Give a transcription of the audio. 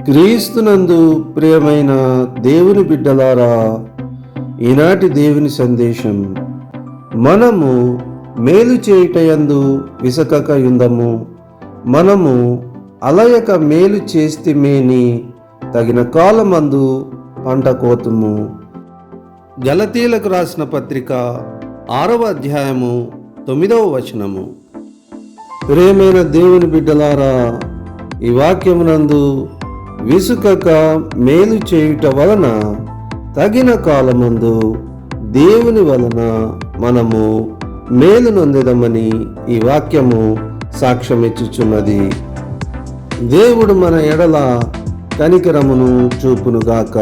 క్రీస్తునందు ప్రియమైన దేవుని బిడ్డలారా, ఈనాటి దేవుని సందేశం, మనము మేలు చేయుటయందు విసకక యుందము, మనము అలయక మేలు చేస్తిమేని తగిన కాలమందు పంట కోతుము. గలతీలకు రాసిన పత్రిక 6వ అధ్యాయము 9వ వచనము. ప్రియమైన దేవుని బిడ్డలారా, ఈ వాక్యమునందు విసుకక మేలు చేయుట వలన తగిన కాలమందు దేవుని వలన మనము మేలు నొందెదమని ఈ వాక్యము సాక్ష్యమిచ్చుచున్నది. దేవుడు మన ఎడల కనికరమును చూపునుగాక.